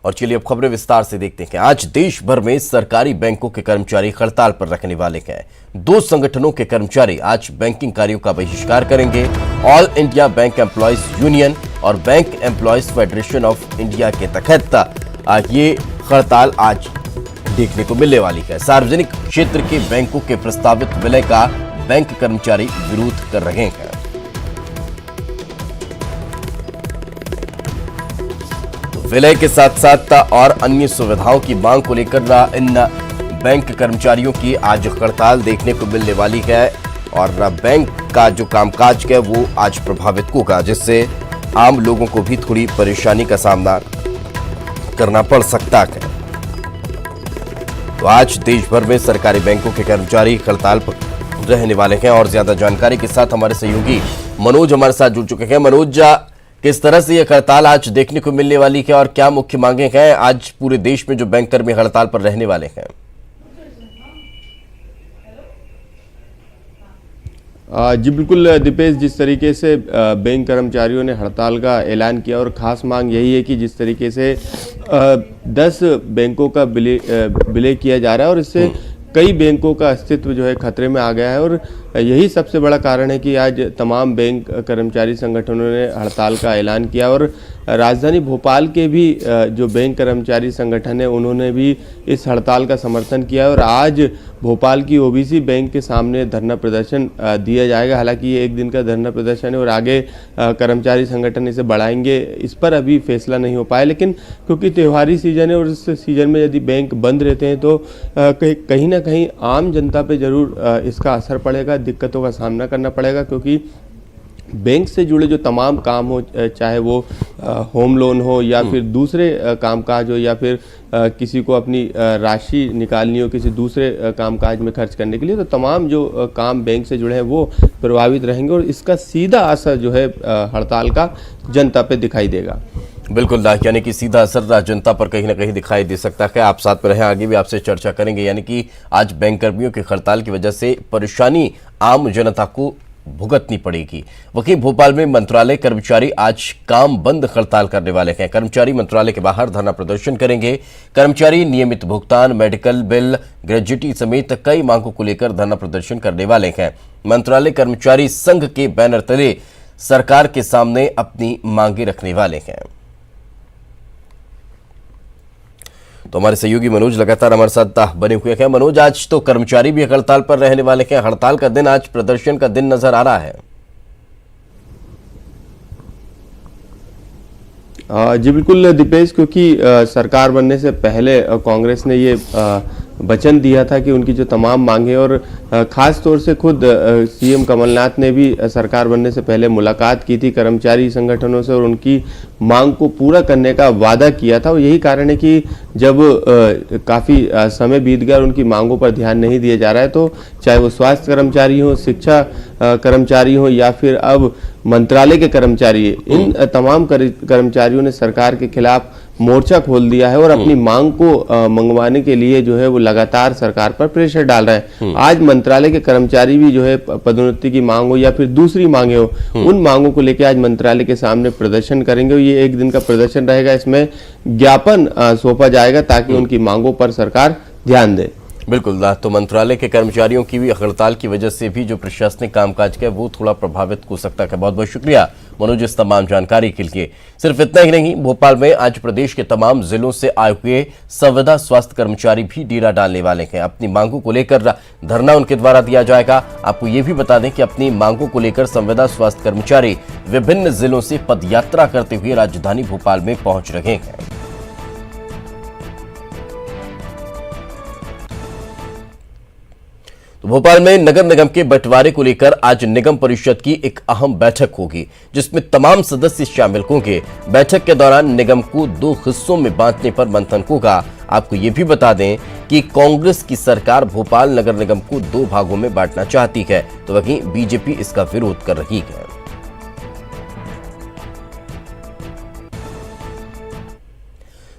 और चलिए अब खबरें विस्तार से देखते हैं। आज देश भर में सरकारी बैंकों के कर्मचारी हड़ताल पर रखने वाले हैं। दो संगठनों के कर्मचारी आज बैंकिंग कार्यों का बहिष्कार करेंगे। All India bank employees union और bank employees federation of India के तहत ये हड़ताल आज देखने को मिलने वाली है। सार्वजनिक क्षेत्र के बैंकों के प्रस्तावित विलय का बैंक कर्मचारी विरोध कर रहे हैं। विलय के साथ साथ और अन्य सुविधाओं की मांग को लेकर इन बैंक कर्मचारियों की आज हड़ताल देखने को मिलने वाली है और बैंक का जो कामकाज है वो आज प्रभावित होगा, जिससे आम लोगों को भी थोड़ी परेशानी का सामना करना पड़ सकता है। तो आज देश भर में सरकारी बैंकों के कर्मचारी हड़ताल पर रहने वाले हैं और ज्यादा जानकारी के साथ हमारे सहयोगी मनोज हमारे साथ जुड़ चुके हैं। मनोज, किस तरह से यह हड़ताल आज देखने को मिलने वाली है और क्या मुख्य मांगे हैं आज पूरे देश में जो बैंक कर्मी हड़ताल पर रहने वाले हैं? जी बिल्कुल दीपेश, जिस तरीके से बैंक कर्मचारियों ने हड़ताल का ऐलान किया और ख़ास मांग यही है कि जिस तरीके से 10 बैंकों का विलय किया जा रहा है और इससे कई बैंकों का अस्तित्व जो है खतरे में आ गया है और यही सबसे बड़ा कारण है कि आज तमाम बैंक कर्मचारी संगठनों ने हड़ताल का ऐलान किया और राजधानी भोपाल के भी जो बैंक कर्मचारी संगठन है उन्होंने भी इस हड़ताल का समर्थन किया और आज भोपाल की ओबीसी बैंक के सामने धरना प्रदर्शन दिया जाएगा। हालांकि ये एक दिन का धरना प्रदर्शन है और आगे कर्मचारी संगठन इसे बढ़ाएंगे, इस पर अभी फैसला नहीं हो पाया। लेकिन क्योंकि त्योहारी सीजन है और इस सीजन में यदि बैंक बंद रहते हैं तो कहीं ना कहीं आम जनता पे जरूर इसका असर पड़ेगा, दिक्कतों का सामना करना पड़ेगा, क्योंकि बैंक से जुड़े जो तमाम काम हो, चाहे वो होम लोन हो या फिर दूसरे कामकाज हो या फिर किसी को अपनी राशि निकालनी हो किसी दूसरे कामकाज में खर्च करने के लिए, तो तमाम जो काम बैंक से जुड़े हैं वो प्रभावित रहेंगे और इसका सीधा असर जो है हड़ताल का जनता पे दिखाई देगा। बिल्कुल, यानी कि सीधा असर जनता पर कहीं ना कहीं दिखाई दे सकता है। आप साथ में रहें, आगे भी आपसे चर्चा करेंगे। यानी कि आज बैंक कर्मियों की हड़ताल की वजह से परेशानी आम जनता को भुगतनी पड़ेगी। वहीं भोपाल में मंत्रालय कर्मचारी आज काम बंद हड़ताल करने वाले हैं। कर्मचारी मंत्रालय के बाहर धरना प्रदर्शन करेंगे। कर्मचारी नियमित भुगतान, मेडिकल बिल, ग्रेजुटी समेत कई मांगों को लेकर धरना प्रदर्शन करने वाले हैं। मंत्रालय कर्मचारी संघ के बैनर तले सरकार के सामने अपनी मांगे रखने वाले हैं। तो हमारे सहयोगी मनोज लगातार हमारे साथ बने हुए हैं। मनोज, आज तो कर्मचारी भी हड़ताल पर रहने वाले हैं। हड़ताल का दिन आज प्रदर्शन का दिन नजर आ रहा है। जी बिल्कुल दीपेश, क्योंकि सरकार बनने से पहले कांग्रेस ने ये वचन दिया था कि उनकी जो तमाम मांगे और खास तौर से खुद सीएम कमलनाथ ने भी सरकार बनने से पहले मुलाकात की थी कर्मचारी संगठनों से और उनकी मांग को पूरा करने का वादा किया था। और यही कारण है कि जब काफ़ी समय बीत गया और उनकी मांगों पर ध्यान नहीं दिया जा रहा है, तो चाहे वो स्वास्थ्य कर्मचारी हो, शिक्षा कर्मचारी हो या फिर अब मंत्रालय के कर्मचारी, इन तमाम कर्मचारियों ने सरकार के खिलाफ मोर्चा खोल दिया है और अपनी मांग को मंगवाने के लिए जो है वो लगातार सरकार पर प्रेशर डाल रहे हैं। आज मंत्रालय के कर्मचारी भी जो है पदोन्नति की मांग हो या फिर दूसरी मांगे हो, उन मांगों को लेकर आज मंत्रालय के सामने प्रदर्शन करेंगे। ये एक दिन का प्रदर्शन रहेगा, इसमें ज्ञापन सौंपा जाएगा ताकि उनकी मांगों पर सरकार ध्यान दे। बिल्कुल, तो मंत्रालय के कर्मचारियों की भी हड़ताल की वजह से भी जो प्रशासनिक कामकाज है वो थोड़ा प्रभावित हो सकता है। बहुत बहुत शुक्रिया मनोज इस तमाम जानकारी के लिए। सिर्फ इतना ही नहीं, भोपाल में आज प्रदेश के तमाम जिलों से आए हुए संविदा स्वास्थ्य कर्मचारी भी डेरा डालने वाले हैं। अपनी मांगों को लेकर धरना उनके द्वारा दिया जाएगा। आपको ये भी बता दें कि अपनी मांगों को लेकर संविदा स्वास्थ्य कर्मचारी विभिन्न जिलों से पदयात्रा करते हुए राजधानी भोपाल में पहुंच रहे हैं। तो भोपाल में नगर निगम के बंटवारे को लेकर आज निगम परिषद की एक अहम बैठक होगी, जिसमें तमाम सदस्य शामिल होंगे। बैठक के दौरान निगम को 2 हिस्सों में बांटने पर मंथन होगा। आपको ये भी बता दें कि कांग्रेस की सरकार भोपाल नगर निगम को 2 भागों में बांटना चाहती है, तो वहीं बीजेपी इसका विरोध कर रही है।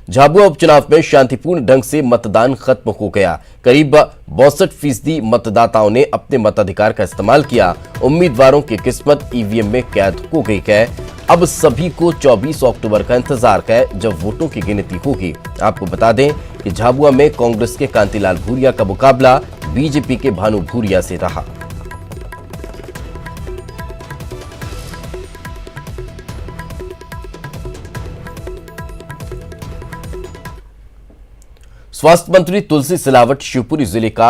झाबुआ उपचुनाव में शांतिपूर्ण ढंग से मतदान खत्म हो गया। करीब 62% मतदाताओं ने अपने मताधिकार का इस्तेमाल किया। उम्मीदवारों की किस्मत ईवीएम में कैद हो गई है। अब सभी को 24 अक्टूबर का इंतजार है, जब वोटों की गिनती होगी। आपको बता दें कि झाबुआ में कांग्रेस के कांतिलाल भूरिया का मुकाबला बीजेपी के भानु भूरिया से रहा। स्वास्थ्य मंत्री तुलसी सिलावट शिवपुरी जिले का